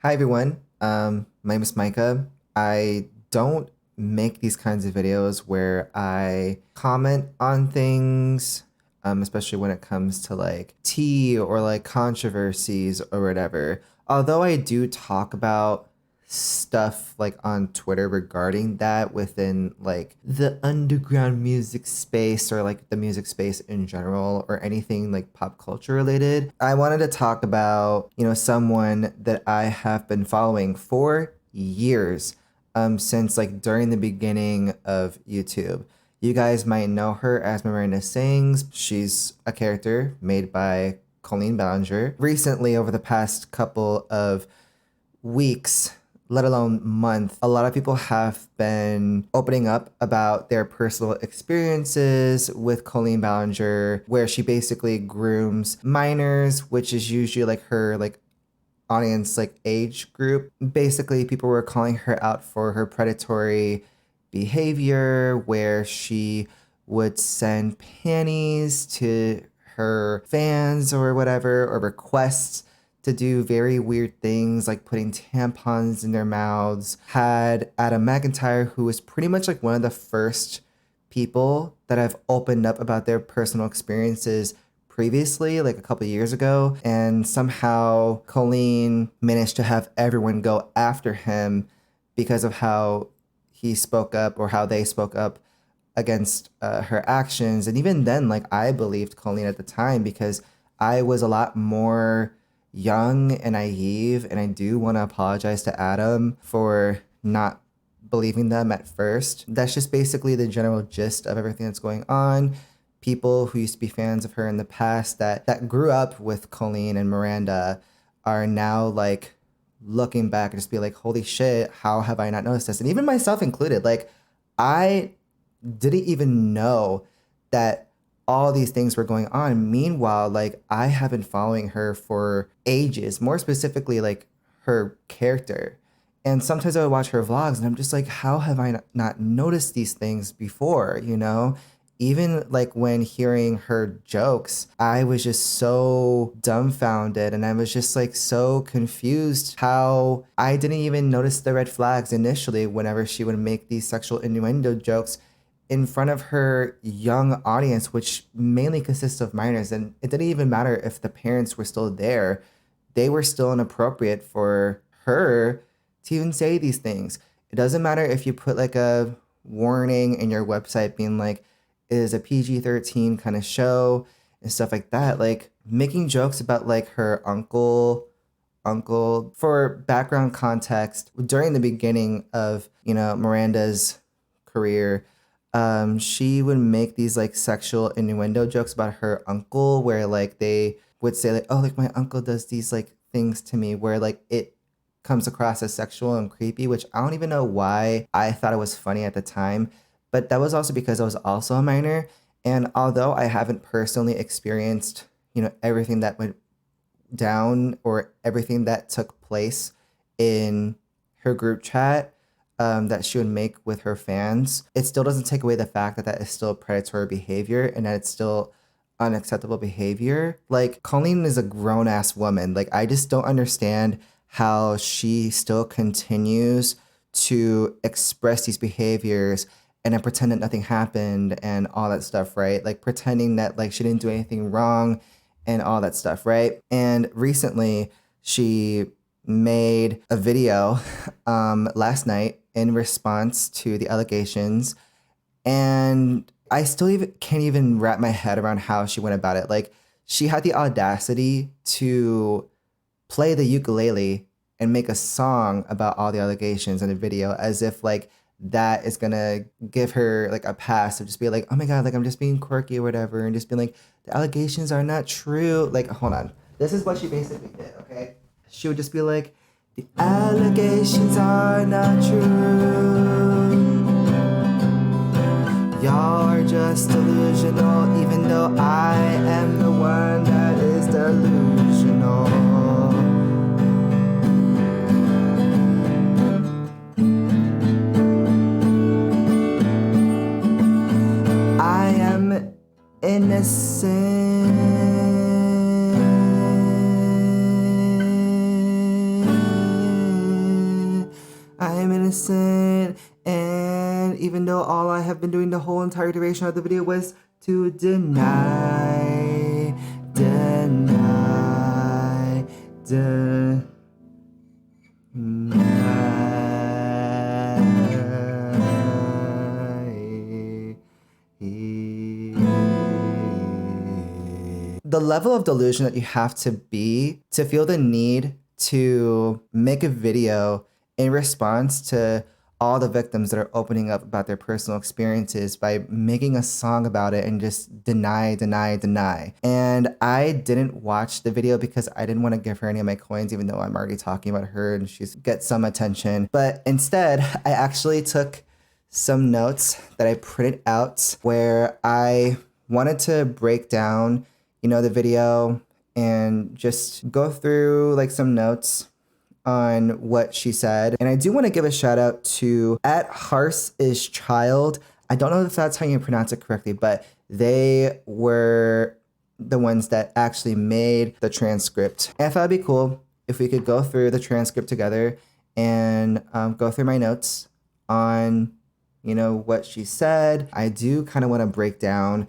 Hi everyone. My name is Micah. I don't make these kinds of videos where I comment on things, especially when it comes to like tea or like controversies or whatever. Although I do talk about stuff like on Twitter regarding that within like the underground music space or like the music space in general or anything like pop culture related. I wanted to talk about, someone that I have been following for years, since like during the beginning of YouTube. You guys might know her as Miranda Sings. She's a character made by Colleen Ballinger. Recently, over the past couple of weeks, let alone month, a lot of people have been opening up about their personal experiences with Colleen Ballinger, where she basically grooms minors, which is usually like her like audience like age group. Basically, people were calling her out for her predatory behavior, where she would send panties to her fans or whatever, or requests to do very weird things like putting tampons in their mouths. Had Adam McIntyre, who was pretty much like one of the first people that have opened up about their personal experiences previously, like a couple years ago, and somehow Colleen managed to have everyone go after him because of how he spoke up or how they spoke up against her actions. And even then, like I believed Colleen at the time because I was a lot more young and naive, and I do want to apologize to Adam for not believing them at first. That's just basically the general gist of everything that's going on. People who used to be fans of her in the past that grew up with Colleen and Miranda are now like looking back and just be like, holy shit, how have I not noticed this? And even myself included, like I didn't even know that all these things were going on. Meanwhile, like I have been following her for ages, more specifically like her character. And sometimes I would watch her vlogs and I'm just like, how have I not noticed these things before, you know? Even like when hearing her jokes, I was just so dumbfounded and I was just like so confused how I didn't even notice the red flags initially whenever she would make these sexual innuendo jokes in front of her young audience, which mainly consists of minors. And it didn't even matter if the parents were still there, they were still inappropriate for her to even say these things. It doesn't matter if you put like a warning in your website being like, it is a PG-13 kind of show and stuff like that. Like making jokes about like her uncle for background context during the beginning of, Miranda's career. She would make these like sexual innuendo jokes about her uncle where like they would say like, oh, like my uncle does these like things to me, where like it comes across as sexual and creepy, which I don't even know why I thought it was funny at the time. But that was also because I was also a minor. And although I haven't personally experienced, everything that went down or everything that took place in her group chat, that she would make with her fans, it still doesn't take away the fact that that is still predatory behavior and that it's still unacceptable behavior. Like Colleen is a grown ass woman. Like I just don't understand how she still continues to express these behaviors and then pretend that nothing happened and all that stuff, right? Like pretending that like she didn't do anything wrong and all that stuff, right? And recently she made a video last night in response to the allegations, and I still even can't even wrap my head around how she went about it. Like she had the audacity to play the ukulele and make a song about all the allegations in a video as if like that is gonna give her like a pass of just be like, oh my god, like I'm just being quirky or whatever, and just being like, the allegations are not true. Like, hold on. This is what she basically did, okay? She would just be like, the allegations are not true. Y'all are just delusional, even though I am the one that is delusional. I am innocent. I'm innocent. And even though all I have been doing the whole entire duration of the video was to deny. The level of delusion that you have to be to feel the need to make a video in response to all the victims that are opening up about their personal experiences by making a song about it and just deny. And I didn't watch the video because I didn't want to give her any of my coins, even though I'm already talking about her and she's get some attention. But instead, I actually took some notes that I printed out where I wanted to break down, the video and just go through like some notes on what she said. And I do want to give a shout out to @HarceIsChild. I don't know if that's how you pronounce it correctly, but they were the ones that actually made the transcript. And I thought it'd be cool if we could go through the transcript together and go through my notes on, what she said. I do kind of want to break down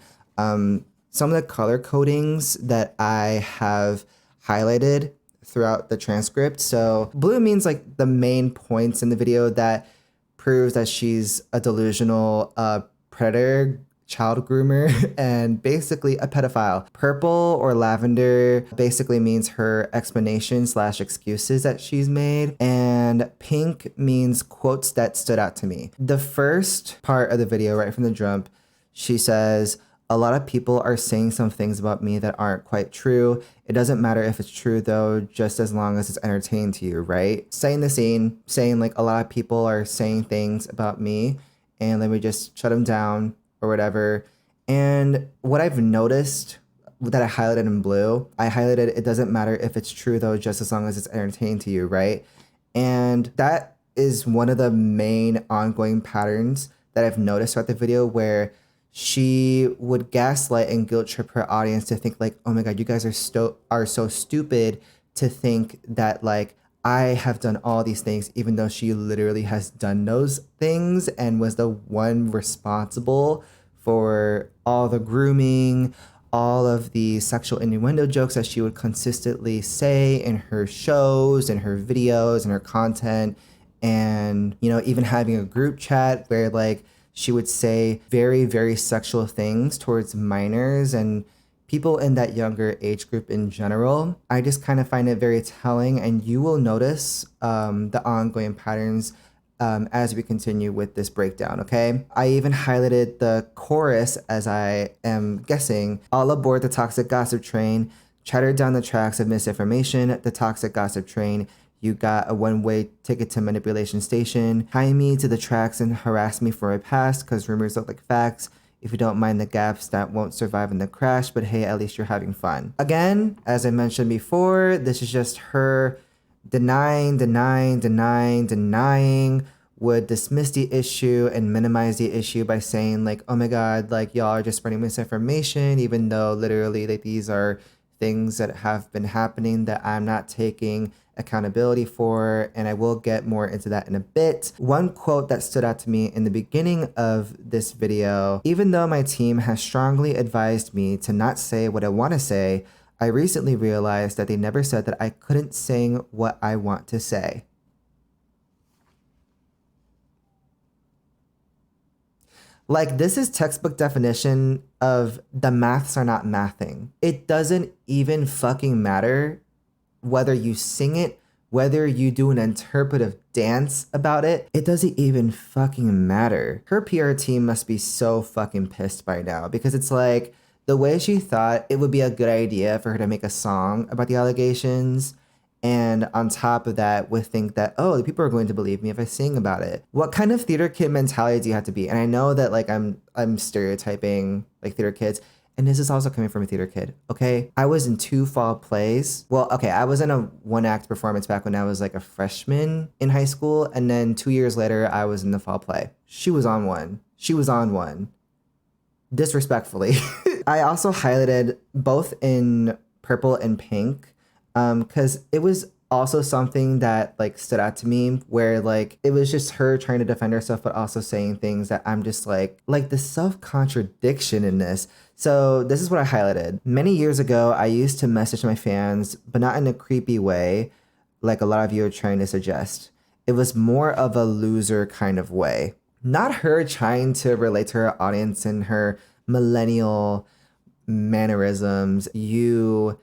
some of the color codings that I have highlighted throughout the transcript. So blue means like the main points in the video that proves that she's a delusional predator, child groomer, and basically a pedophile. Purple or lavender basically means her explanation/excuses that she's made. And pink means quotes that stood out to me. The first part of the video, right from the jump, she says, "A lot of people are saying some things about me that aren't quite true. It doesn't matter if it's true though, just as long as it's entertaining to you," right? Saying the scene, saying like a lot of people are saying things about me and let me just shut them down or whatever. And what I've noticed that I highlighted in blue, I highlighted, "It doesn't matter if it's true though, just as long as it's entertaining to you," right? And that is one of the main ongoing patterns that I've noticed throughout the video, where she would gaslight and guilt trip her audience to think like, "Oh my God, you guys are so stupid to think that like I have done all these things," even though she literally has done those things and was the one responsible for all the grooming, all of the sexual innuendo jokes that she would consistently say in her shows and her videos and her content. And, even having a group chat where like she would say very, very sexual things towards minors and people in that younger age group in general. I just kind of find it very telling, and you will notice the ongoing patterns as we continue with this breakdown, okay? I even highlighted the chorus, as I am guessing. "All aboard the toxic gossip train, chatter down the tracks of misinformation, the toxic gossip train. You got a one-way ticket to manipulation station. Tie me to the tracks and harass me for my past, cause rumors look like facts. If you don't mind the gaps that won't survive in the crash, but hey, at least you're having fun." Again, as I mentioned before, this is just her denying, would dismiss the issue and minimize the issue by saying like, "Oh my God, like y'all are just spreading misinformation," even though literally like these are things that have been happening that I'm not taking accountability for, and I will get more into that in a bit. One quote that stood out to me in the beginning of this video: "Even though my team has strongly advised me to not say what I want to say, I recently realized that they never said that I couldn't sing what I want to say." Like, this is textbook definition of the maths are not mathing. It doesn't even fucking matter whether you sing it, whether you do an interpretive dance about it. It doesn't even fucking matter. Her PR team must be so fucking pissed by now, because it's like the way she thought it would be a good idea for her to make a song about the allegations, and on top of that would think that, oh, the people are going to believe me if I sing about it. What kind of theater kid mentality do you have to be? And I know that like I'm stereotyping like theater kids, and this is also coming from a theater kid, okay? I was in 2 fall plays. Well, okay, I was in a 1-act performance back when I was like a freshman in high school, and then 2 years later, I was in the fall play. She was on one. Disrespectfully. I also highlighted both in purple and pink, because it was Also something that like stood out to me where like it was just her trying to defend herself but also saying things that I'm just like the self-contradiction in this. So this is what I highlighted. Many years ago, I used to message my fans, but not in a creepy way like a lot of you are trying to suggest. It was more of a loser kind of way. Not her trying to relate to her audience and her millennial mannerisms. You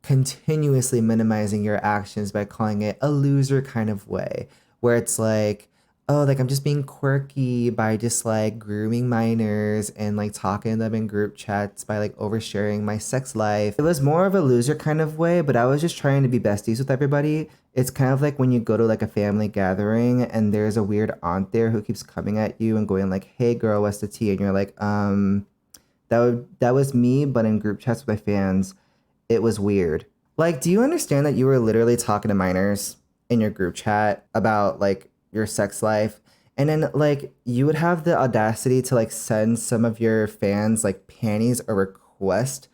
continuously minimizing your actions by calling it a loser kind of way, where it's like, oh, like I'm just being quirky by just like grooming minors and like talking to them in group chats by like oversharing my sex life. It was more of a loser kind of way, but I was just trying to be besties with everybody. It's kind of like when you go to like a family gathering and there's a weird aunt there who keeps coming at you and going like, hey girl, what's the tea? And you're like, that was me, but in group chats with my fans, it was weird. Like, do you understand that you were literally talking to minors in your group chat about like your sex life? And then like you would have the audacity to like send some of your fans like panties or request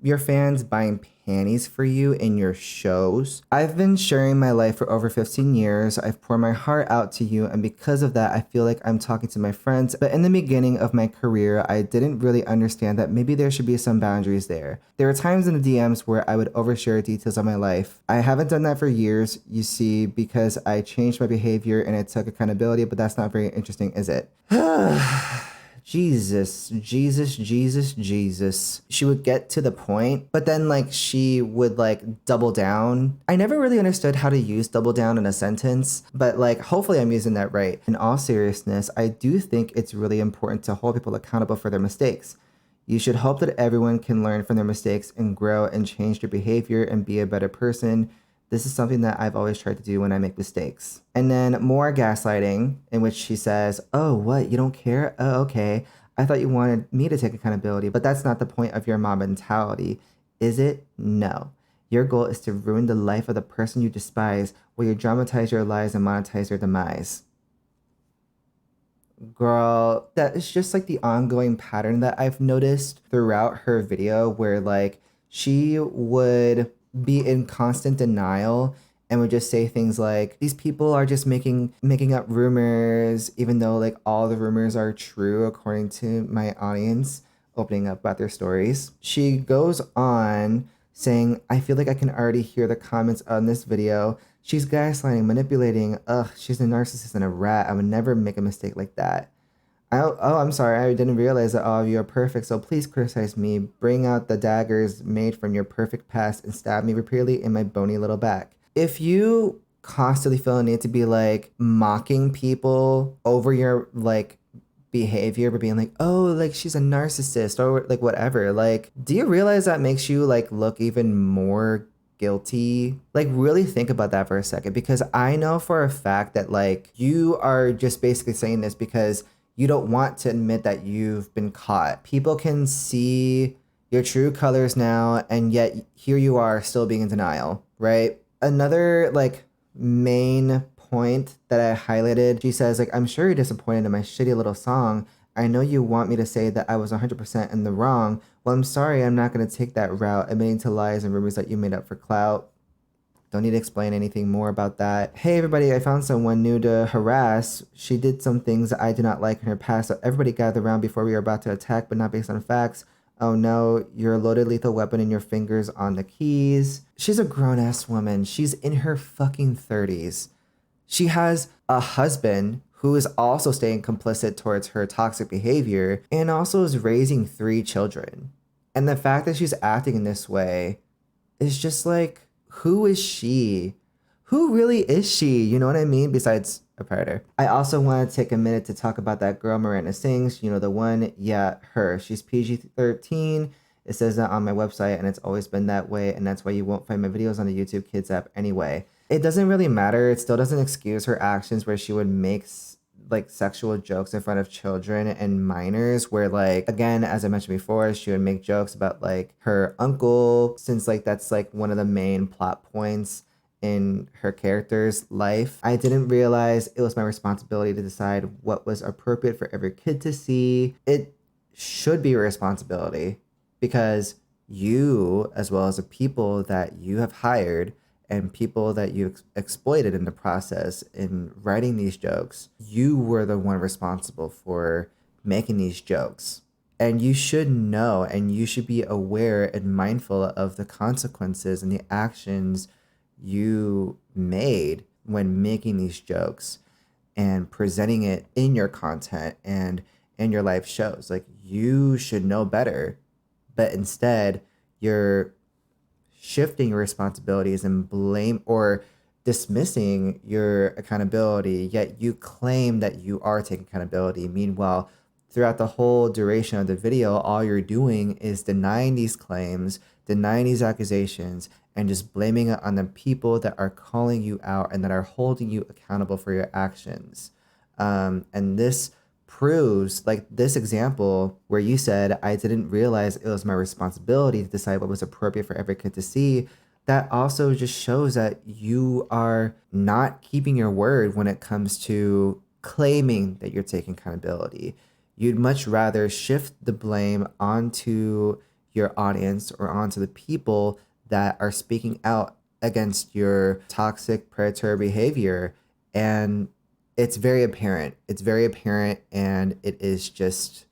your fans buying panties for you in your shows. I've been sharing my life for over 15 years. I've poured my heart out to you, and because of that, I feel like I'm talking to my friends. But in the beginning of my career, I didn't really understand that maybe there should be some boundaries there. There were times in the DMs where I would overshare details of my life. I haven't done that for years, you see, because I changed my behavior and I took accountability, but that's not very interesting, is it? Jesus. She would get to the point, but then like she would like double down. I never really understood how to use double down in a sentence, but like hopefully I'm using that right. In all seriousness, I do think it's really important to hold people accountable for their mistakes. You should hope that everyone can learn from their mistakes and grow and change their behavior and be a better person. This is something that I've always tried to do when I make mistakes. And then more gaslighting, in which she says, oh, what? You don't care? Oh, okay. I thought you wanted me to take accountability, but that's not the point of your mom mentality, is it? No. Your goal is to ruin the life of the person you despise while you dramatize your lies and monetize your demise. Girl, that is just like the ongoing pattern that I've noticed throughout her video where like she would be in constant denial and would just say things like, these people are just making up rumors, even though like all the rumors are true according to my audience opening up about their stories. She goes on saying, I feel like I can already hear the comments on this video. She's gaslighting, manipulating. Ugh, she's a narcissist and a rat. I would never make a mistake like that. I'm sorry. I didn't realize that all of you are perfect. So please criticize me. Bring out the daggers made from your perfect past and stab me repeatedly in my bony little back. If you constantly feel a need to be like mocking people over your like behavior, but being like, oh, like she's a narcissist or like whatever, like, do you realize that makes you like look even more guilty? Like really think about that for a second, because I know for a fact that like you are just basically saying this because you don't want to admit that you've been caught. People can see your true colors now, and yet here you are still being in denial, right? Another like main point that I highlighted, she says like, I'm sure you're disappointed in my shitty little song. I know you want me to say that I was 100% in the wrong. Well, I'm sorry, I'm not going to take that route, admitting to lies and rumors that you made up for clout. Don't need to explain anything more about that. Hey everybody, I found someone new to harass. She did some things that I do not like in her past, so everybody gather around before we are about to attack, but not based on facts. Oh no, you're a loaded lethal weapon in your fingers on the keys. She's a grown-ass woman. She's in her fucking 30s. She has a husband who is also staying complicit towards her toxic behavior and also is raising 3 children. And the fact that she's acting in this way is just like, who is she? Who really is she? You know what I mean? Besides a predator. I also want to take a minute to talk about that girl Miranda sings. You know, the one, yeah, her. She's PG-13. It says that on my website, and it's always been that way, and that's why you won't find my videos on the YouTube Kids app anyway. It doesn't really matter. It still doesn't excuse her actions where she would make like sexual jokes in front of children and minors, where like, again, as I mentioned before, she would make jokes about like her uncle, since like that's like one of the main plot points in her character's life. I didn't realize it was my responsibility to decide what was appropriate for every kid to see. It should be your responsibility, because you, as well as the people that you have hired and people that you exploited in the process in writing these jokes, you were the one responsible for making these jokes. And you should know, and you should be aware and mindful of the consequences and the actions you made when making these jokes and presenting it in your content and in your live shows. Like, you should know better, but instead you're shifting your responsibilities and blame or dismissing your accountability, yet you claim that you are taking accountability. Meanwhile, throughout the whole duration of the video, all you're doing is denying these claims, denying these accusations, and just blaming it on the people that are calling you out and that are holding you accountable for your actions. And this proves, like this example where you said, I didn't realize it was my responsibility to decide what was appropriate for every kid to see. That also just shows that you are not keeping your word when it comes to claiming that you're taking accountability. You'd much rather shift the blame onto your audience or onto the people that are speaking out against your toxic predator behavior. And it's very apparent. It's very apparent, and it is just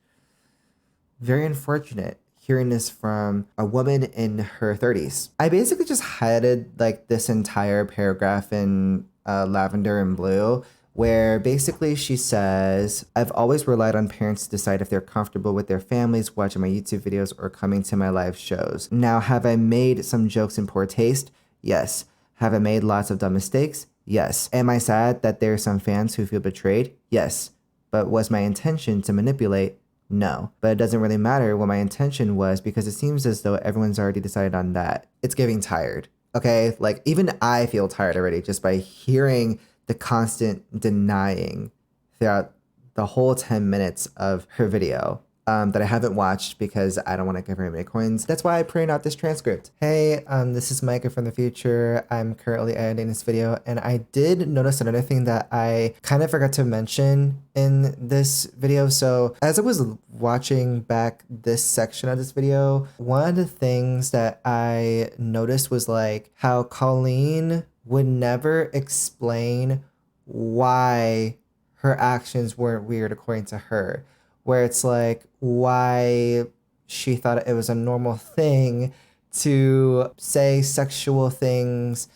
very unfortunate hearing this from a woman in her 30s. I basically just highlighted like this entire paragraph in lavender and blue, where basically she says, I've always relied on parents to decide if they're comfortable with their families watching my YouTube videos or coming to my live shows. Now, have I made some jokes in poor taste? Yes. Have I made lots of dumb mistakes? Yes. Am I sad that there are some fans who feel betrayed? Yes. But was my intention to manipulate? No. But it doesn't really matter what my intention was, because it seems as though everyone's already decided on that. It's getting tired. Okay? Like, even I feel tired already just by hearing the constant denying throughout the whole 10 minutes of her video that I haven't watched because I don't want to give her any coins. That's why I printed out this transcript. Hey, this is Micah from the future. I'm currently editing this video, and I did notice another thing that I kind of forgot to mention in this video. So as I was watching back this section of this video, one of the things that I noticed was like how Colleen would never explain why her actions weren't weird according to her, where it's like why she thought it was a normal thing to say sexual things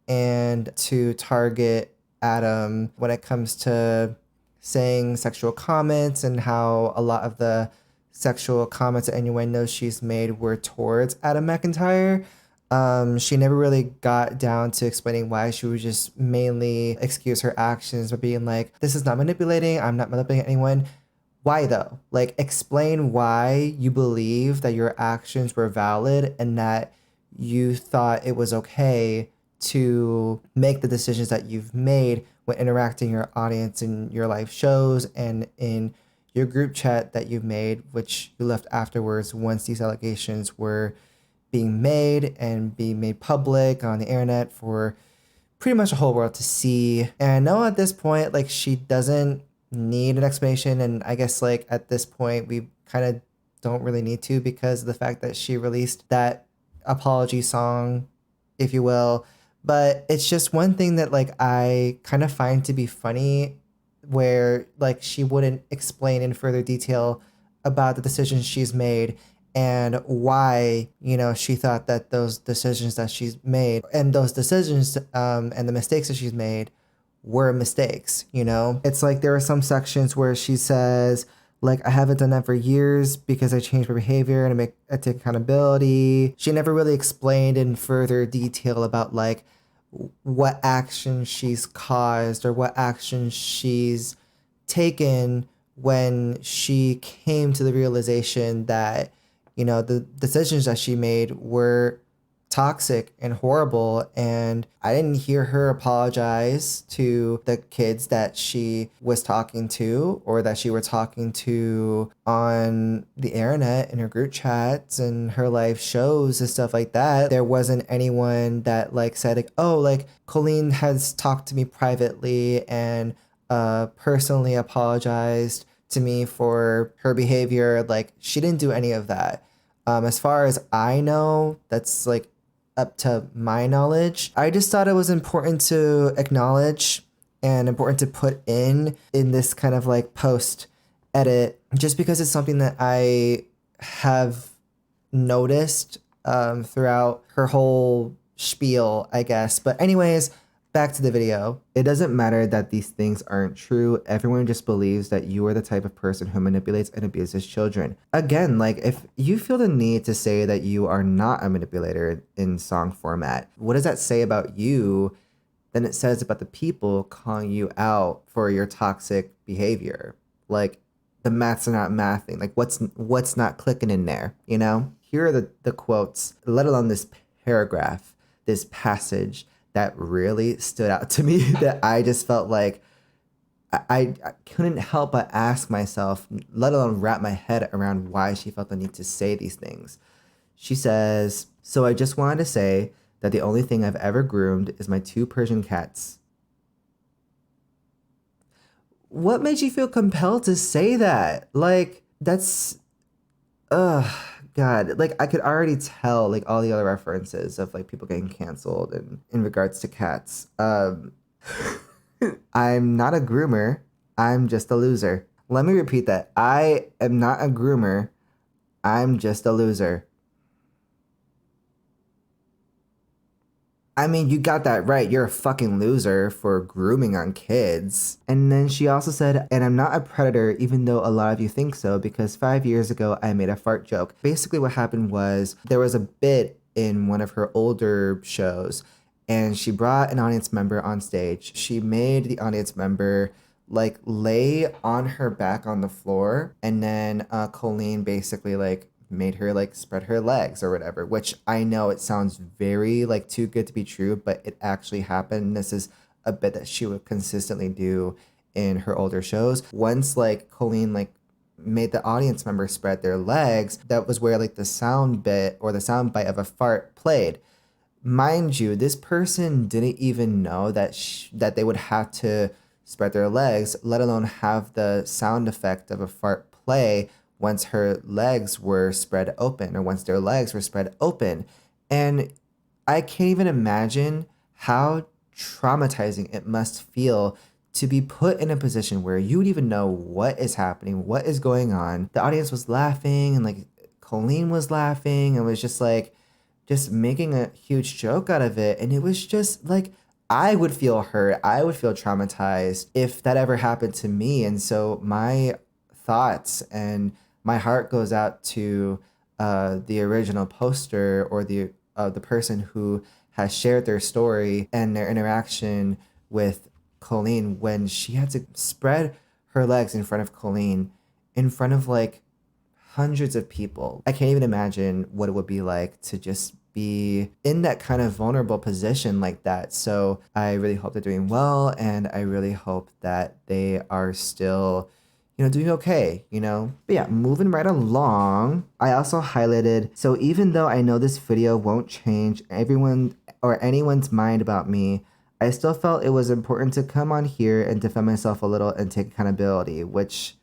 and to target Adam when it comes to saying sexual comments, and how a lot of the sexual comments and innuendos she's made were towards Adam McIntyre. She never really got down to explaining why. She would just mainly excuse her actions by being like, this is not manipulating. I'm not manipulating anyone. Why though? Like, explain why you believe that your actions were valid and that you thought it was okay to make the decisions that you've made when interacting your audience in your live shows and in your group chat that you've made, which you left afterwards once these allegations were being made and being made public on the internet for pretty much the whole world to see. And I know at this point, like, she doesn't need an explanation, and I guess like at this point we kind of don't really need to, because of the fact that she released that apology song, if you will. But it's just one thing that like I kind of find to be funny, where like she wouldn't explain in further detail about the decisions she's made and why, you know, she thought that those decisions that she's made and those decisions and the mistakes that she's made were mistakes. You know, it's like there are some sections where she says, like, I haven't done that for years because I changed my behavior and I take accountability. She never really explained in further detail about like what action she's caused or what action she's taken when she came to the realization that, you know, the decisions that she made were toxic and horrible. And I didn't hear her apologize to the kids that she was talking to or that she were talking to on the internet in her group chats and her live shows and stuff like that. There wasn't anyone that like said like, oh, like Colleen has talked to me privately and personally apologized to me for her behavior. Like, she didn't do any of that. As far as I know, that's like up to my knowledge. I just thought it was important to acknowledge and important to put in this kind of like post edit, just because it's something that I have noticed throughout her whole spiel, I guess. But anyways, back to the video. It doesn't matter that these things aren't true. Everyone just believes that you are the type of person who manipulates and abuses children. Again, like, if you feel the need to say that you are not a manipulator in song format, what does that say about you? Then it says about the people calling you out for your toxic behavior. Like, the maths are not mathing. Like, what's not clicking in there, you know? Here are the quotes, let alone this paragraph, this passage that really stood out to me, that I just felt like I couldn't help but ask myself, let alone wrap my head around why she felt the need to say these things. She says, "So I just wanted to say that the only thing I've ever groomed is my 2 Persian cats." What made you feel compelled to say that? Like, that's, God, like, I could already tell, like, all the other references of, like, people getting canceled and in regards to cats. I'm not a groomer. I'm just a loser. Let me repeat that. I am not a groomer. I'm just a loser. I mean, you got that right. You're a fucking loser for grooming on kids. And then she also said, "And I'm not a predator, even though a lot of you think so, because 5 years ago, I made a fart joke." Basically, what happened was there was a bit in one of her older shows, and she brought an audience member on stage. She made the audience member like lay on her back on the floor, and then Colleen basically like made her like spread her legs or whatever, which I know it sounds very like too good to be true, but it actually happened. This is a bit that she would consistently do in her older shows. Once like Colleen like made the audience member spread their legs, that was where like the sound bit or the sound bite of a fart played. Mind you, this person didn't even know that that they would have to spread their legs, let alone have the sound effect of a fart play once her legs were spread open, or once their legs were spread open. And I can't even imagine how traumatizing it must feel to be put in a position where you would even know what is happening, what is going on. The audience was laughing, and like Colleen was laughing, and was just like, just making a huge joke out of it. And it was just like, I would feel hurt. I would feel traumatized if that ever happened to me. And so my thoughts and my heart goes out to the original poster, or the person who has shared their story and their interaction with Colleen when she had to spread her legs in front of Colleen, in front of like hundreds of people. I can't even imagine what it would be like to just be in that kind of vulnerable position like that. So I really hope they're doing well, and I really hope that they are still, you know, doing okay, you know? But yeah, moving right along, I also highlighted, so even though I know this video won't change everyone or anyone's mind about me, I still felt it was important to come on here and defend myself a little and take accountability, which,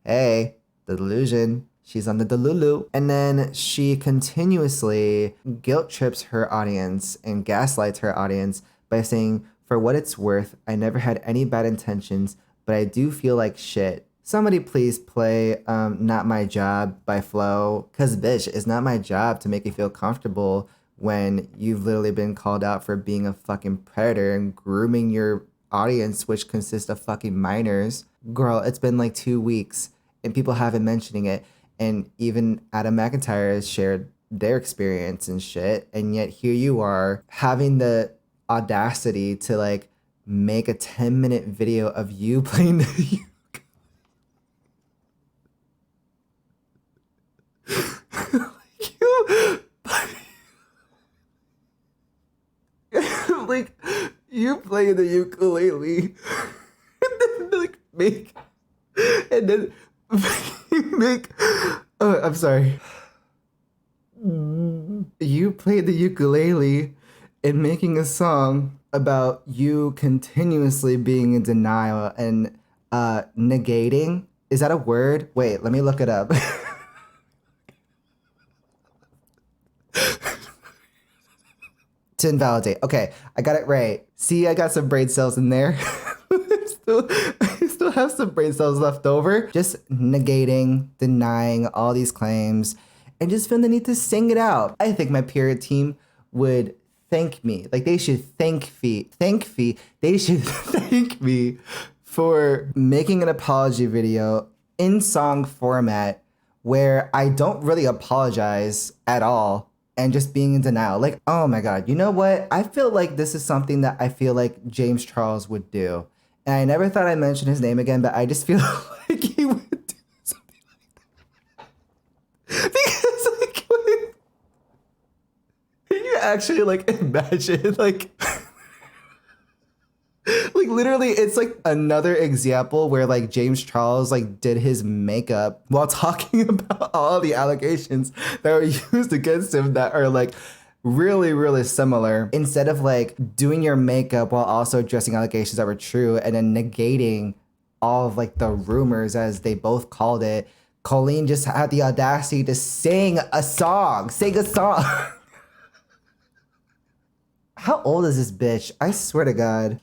hey, the delusion. She's on the delulu. And then she continuously guilt trips her audience and gaslights her audience by saying, "For what it's worth, I never had any bad intentions, but I do feel like shit. Somebody please play Not My Job by Flo, cause bitch, it's not my job to make you feel comfortable when you've literally been called out for being a fucking predator and grooming your audience, which consists of fucking minors. Girl, it's been like 2 weeks and people haven't mentioning it. And even Adam McIntyre has shared their experience and shit. And yet here you are having the audacity to like make a 10-minute video of you playing the like you play the ukulele and then like make and then make I'm sorry. You played the ukulele and making a song about you continuously being in denial and negating. Is that a word? Wait, let me look it up. To invalidate. Okay, I got it right. See, I got some brain cells in there. I still have some brain cells left over. Just negating, denying all these claims, and just feeling the need to sing it out. I think my period team would thank me. Like they should thank me. They should thank me for making an apology video in song format where I don't really apologize at all and just being in denial. Like, oh my God, you know what? I feel like this is something that I feel like James Charles would do. And I never thought I'd mention his name again, but I just feel like he would do something like that. Because, like, what, can you actually, like, imagine, like, like, literally, it's, like, another example where, like, James Charles, like, did his makeup while talking about all the allegations that were used against him that are, like, really, really similar. Instead of like doing your makeup while also addressing allegations that were true and then negating all of like the rumors as they both called it, Colleen just had the audacity to sing a song. How old is this bitch? I swear to God.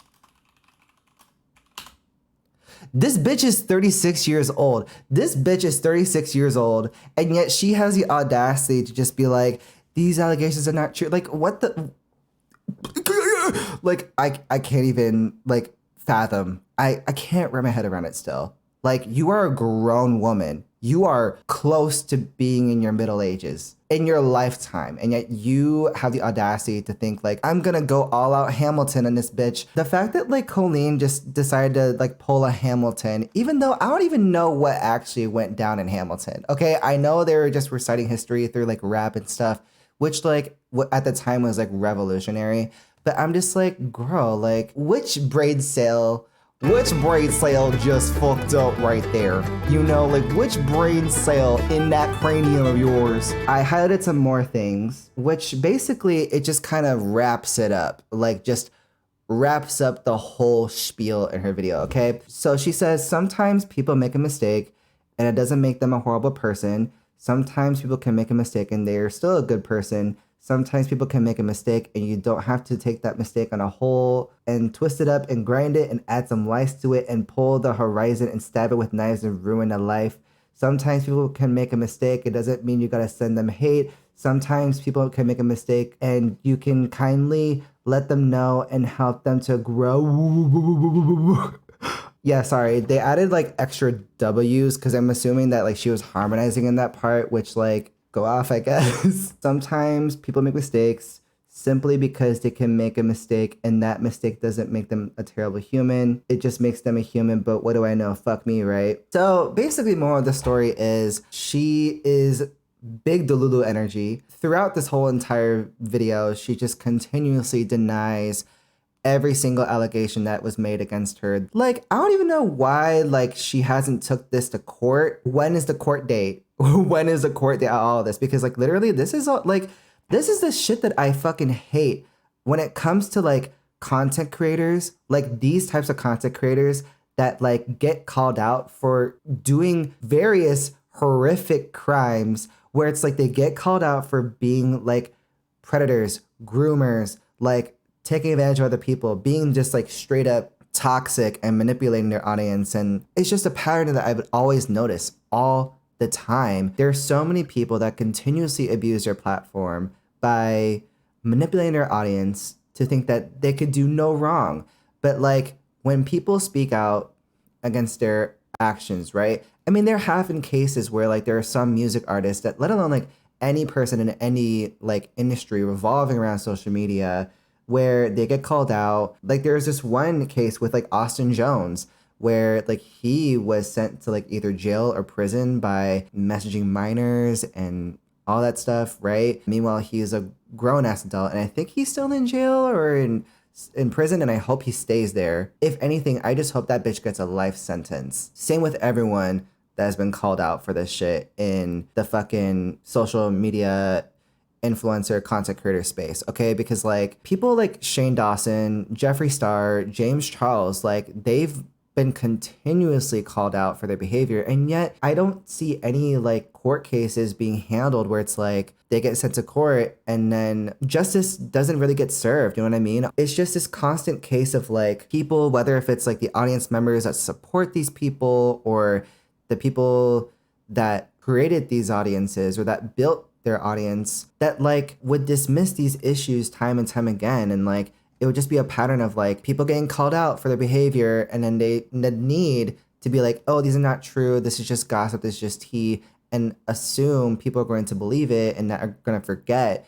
This bitch is 36 years old. This bitch is 36 years old, and yet she has the audacity to just be like, these allegations are not true. Like, what the? Like, I can't even, like, fathom. I can't wrap my head around it still. Like, you are a grown woman. You are close to being in your middle ages in your lifetime. And yet you have the audacity to think like, I'm gonna go all out Hamilton on this bitch. The fact that like Colleen just decided to like pull a Hamilton, even though I don't even know what actually went down in Hamilton. Okay, I know they were just reciting history through like rap and stuff, which like at the time was like revolutionary. But I'm just like, girl, like which braid sale just fucked up right there? You know, like which brain cell in that cranium of yours? I highlighted some more things, which basically it just kind of wraps it up, like just wraps up the whole spiel in her video, okay? So she says, sometimes people make a mistake and it doesn't make them a horrible person. Sometimes people can make a mistake and they're still a good person. Sometimes people can make a mistake and you don't have to take that mistake on a whole and twist it up and grind it and add some lice to it and pull the horizon and stab it with knives and ruin a life. Sometimes people can make a mistake. It doesn't mean you gotta send them hate. Sometimes people can make a mistake and you can kindly let them know and help them to grow. Yeah, sorry. They added like extra W's because I'm assuming that like she was harmonizing in that part, which like, go off, I guess. Sometimes people make mistakes simply because they can make a mistake and that mistake doesn't make them a terrible human. It just makes them a human, but what do I know? Fuck me, right? So basically, moral of the story is she is big Delulu energy. Throughout this whole entire video, she just continuously denies every single allegation that was made against her. Like, I don't even know why, like, she hasn't took this to court. When is the court date? When is the court date on all of this? Because, like, literally, this is all, like, this is the shit that I fucking hate when it comes to, like, content creators, like, these types of content creators that, like, get called out for doing various horrific crimes where it's, like, they get called out for being, like, predators, groomers, like, taking advantage of other people, being just like straight up toxic and manipulating their audience. And it's just a pattern that I would always notice all the time. There are so many people that continuously abuse their platform by manipulating their audience to think that they could do no wrong. But like when people speak out against their actions, right? I mean, there have been cases where like there are some music artists that, let alone like any person in any like industry revolving around social media, where they get called out. Like there's this one case with like Austin Jones where like he was sent to like either jail or prison by messaging minors and all that stuff, right? Meanwhile, he's a grown-ass adult and I think he's still in jail or in prison, and I hope he stays there. If anything, I just hope that bitch gets a life sentence. Same with everyone that has been called out for this shit in the fucking social media influencer content creator space, okay? Because like people like Shane Dawson, Jeffree Star, James Charles, like they've been continuously called out for their behavior, and yet I don't see any like court cases being handled where it's like they get sent to court and then justice doesn't really get served. You know what I mean? It's just this constant case of like people, whether if it's like the audience members that support these people or the people that created these audiences or that built their audience, that like would dismiss these issues time and time again. And like it would just be a pattern of like people getting called out for their behavior, and then the need to be like, oh, these are not true, this is just gossip, this is just tea, and assume people are going to believe it and that are going to forget.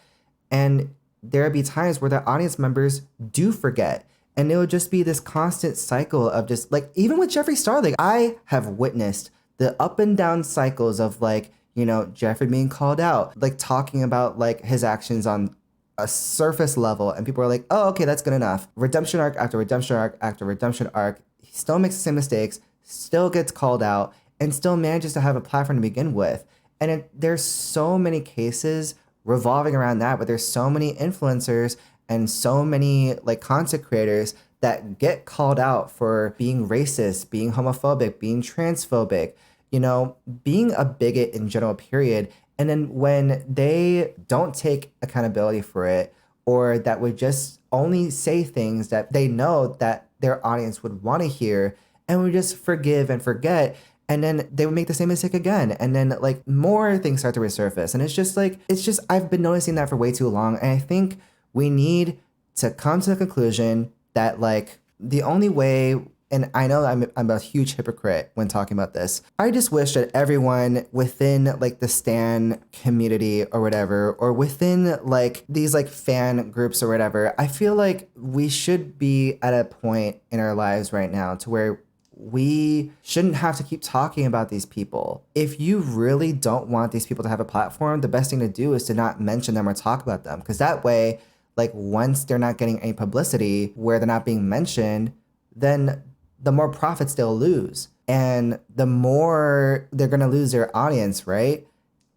And there would be times where the audience members do forget, and it would just be this constant cycle of just like, even with Jeffree Star, like I have witnessed the up and down cycles of like, you know, Jeffree being called out, like talking about like his actions on a surface level, and people are like, oh, okay, that's good enough. Redemption arc after redemption arc after redemption arc. He still makes the same mistakes, still gets called out, and still manages to have a platform to begin with. And there's so many cases revolving around that, but there's so many influencers and so many like content creators that get called out for being racist, being homophobic, being transphobic, you know, being a bigot in general, period. And then when they don't take accountability for it, or that would just only say things that they know that their audience would want to hear, and would just forgive and forget, and then they would make the same mistake again, and then like more things start to resurface. And it's just I've been noticing that for way too long. And I think we need to come to the conclusion that like the only way, and I know I'm a huge hypocrite when talking about this, I just wish that everyone within like the stan community or whatever, or within like these like fan groups or whatever, I feel like we should be at a point in our lives right now to where we shouldn't have to keep talking about these people. If you really don't want these people to have a platform, the best thing to do is to not mention them or talk about them. Because that way, like once they're not getting any publicity where they're not being mentioned, then the more profits they'll lose. And the more they're going to lose their audience, right?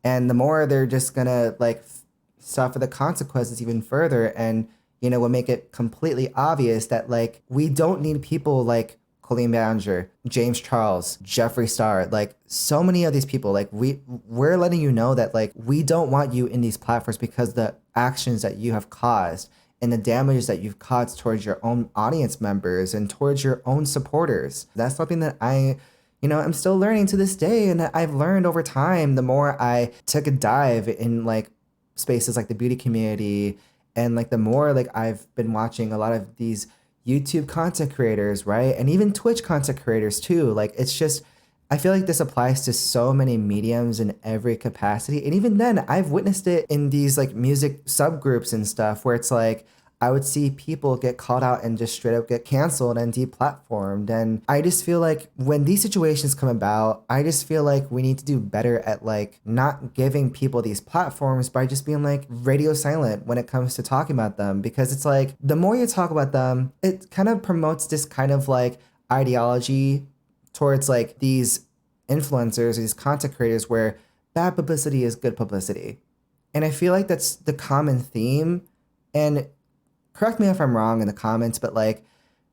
And the more they're just going to like suffer the consequences even further. And, you know, will make it completely obvious that like we don't need people like Colleen Ballinger, James Charles, Jeffree Star, like so many of these people, like we're letting you know that like we don't want you in these platforms because the actions that you have caused and the damages that you've caused towards your own audience members and towards your own supporters. That's something that I'm still learning to this day, and that I've learned over time the more I took a dive in like spaces like the beauty community, and like the more like I've been watching a lot of these YouTube content creators, right? And even Twitch content creators too. Like it's just, I feel like this applies to so many mediums in every capacity. And even then, I've witnessed it in these like music subgroups and stuff where it's like, I would see people get called out and just straight up get canceled and deplatformed. And I just feel like when these situations come about, I just feel like we need to do better at like not giving people these platforms by just being like radio silent when it comes to talking about them. Because it's like, the more you talk about them, it kind of promotes this kind of like ideology towards like these influencers, these content creators, where bad publicity is good publicity. And I feel like that's the common theme. And correct me if I'm wrong in the comments, but like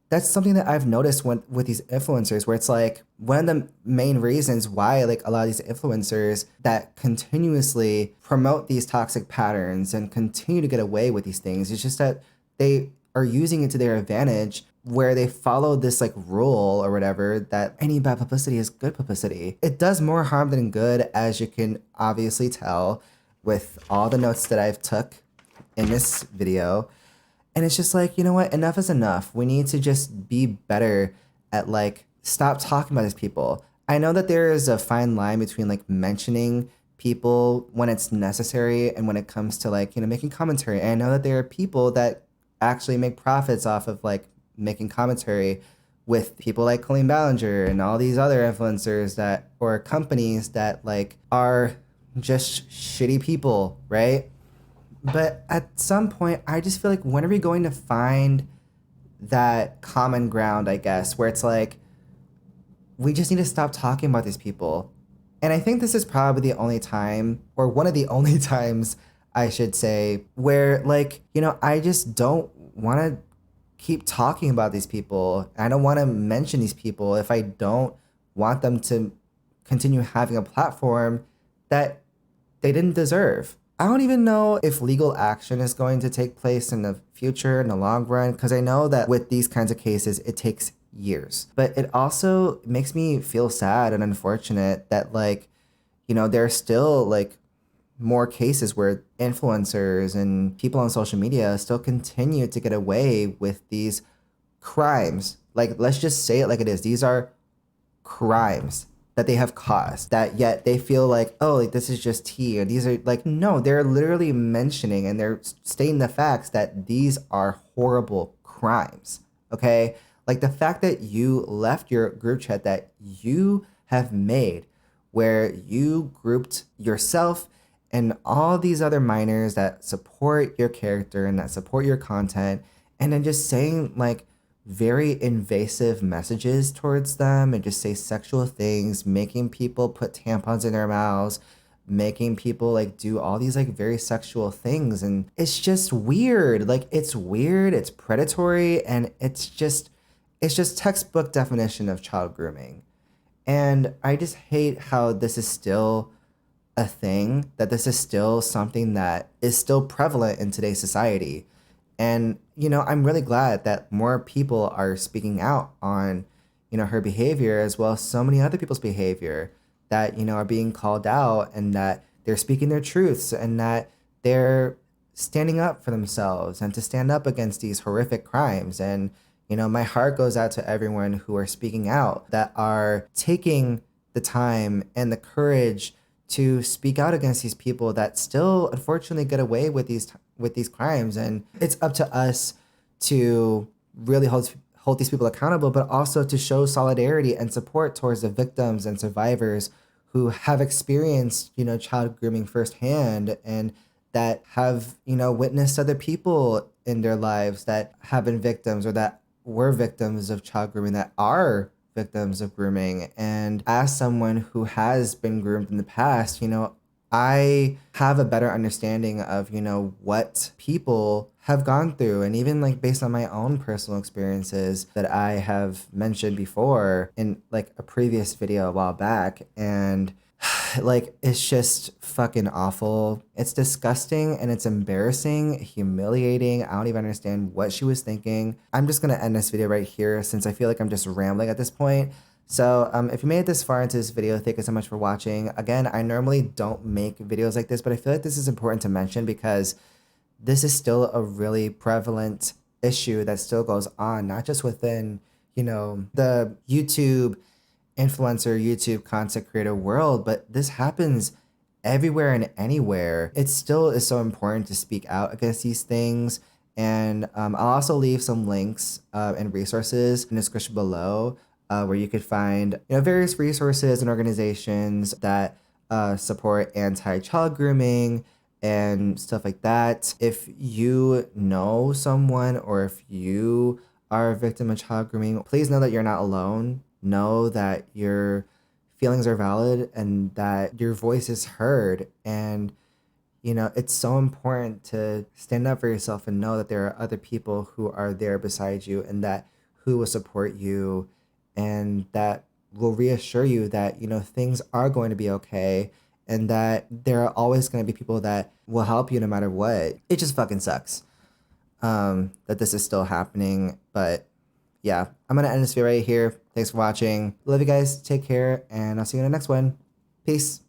that's something that I've noticed with these influencers, where it's like one of the main reasons why like a lot of these influencers that continuously promote these toxic patterns and continue to get away with these things, it's just that they are using it to their advantage, where they follow this like rule or whatever that any bad publicity is good publicity. It does more harm than good, as you can obviously tell with all the notes that I've took in this video. And it's just like, you know what? Enough is enough. We need to just be better at like, stop talking about these people. I know that there is a fine line between like mentioning people when it's necessary and when it comes to like, you know, making commentary. And I know that there are people that actually make profits off of like making commentary with people like Colleen Ballinger and all these other influencers that, or companies that like are just shitty people, right? But at some point, I just feel like, when are we going to find that common ground, I guess, where it's like, we just need to stop talking about these people. And I think this is probably the only time, or one of the only times, I should say, where like, you know, I just don't want to keep talking about these people. I don't want to mention these people if I don't want them to continue having a platform that they didn't deserve. I don't even know if legal action is going to take place in the future, in the long run, because I know that with these kinds of cases, it takes years. But it also makes me feel sad and unfortunate that, like, you know, there are still like more cases where influencers and people on social media still continue to get away with these crimes. Like, let's just say it like it is. These are crimes that they have caused, that yet they feel like, oh, like this is just tea, or these are like, no, they're literally mentioning and they're stating the facts that these are horrible crimes. Okay. Like the fact that you left your group chat that you have made, where you grouped yourself and all these other minors that support your character and that support your content, and then just saying like very invasive messages towards them and just say sexual things, making people put tampons in their mouths, making people like do all these like very sexual things. And it's just weird. Like it's weird, it's predatory, and it's just textbook definition of child grooming. And I just hate how this is still a thing, that this is still something that is still prevalent in today's society. And, you know, I'm really glad that more people are speaking out on, you know, her behavior, as well as so many other people's behavior that, you know, are being called out, and that they're speaking their truths, and that they're standing up for themselves and to stand up against these horrific crimes. And, you know, my heart goes out to everyone who are speaking out, that are taking the time and the courage to speak out against these people that still unfortunately get away with these crimes. And it's up to us to really hold these people accountable, but also to show solidarity and support towards the victims and survivors who have experienced, you know, child grooming firsthand, and that have, you know, witnessed other people in their lives that have been victims or that were victims of child grooming, that are victims of grooming. And as someone who has been groomed in the past, you know, I have a better understanding of, you know, what people have gone through, and even like based on my own personal experiences that I have mentioned before in like a previous video a while back. And like, it's just fucking awful. It's disgusting and it's embarrassing, humiliating. I don't even understand what she was thinking. I'm just gonna end this video right here since I feel like I'm just rambling at this point. So if you made it this far into this video, thank you so much for watching. Again, I normally don't make videos like this, but I feel like this is important to mention because this is still a really prevalent issue that still goes on, not just within, you know, the YouTube influencer, YouTube content creator world, but this happens everywhere and anywhere. It still is so important to speak out against these things. And I'll also leave some links and resources in the description below where you could find, you know, various resources and organizations that support anti-child grooming and stuff like that. If you know someone, or if you are a victim of child grooming, please know that you're not alone. Know that your feelings are valid and that your voice is heard. And, you know, it's so important to stand up for yourself and know that there are other people who are there beside you, and that who will support you, and that will reassure you that, you know, things are going to be okay, and that there are always going to be people that will help you no matter what. It just fucking sucks that this is still happening. But yeah, I'm going to end this video right here. Thanks for watching. Love you guys. Take care. And I'll see you in the next one. Peace.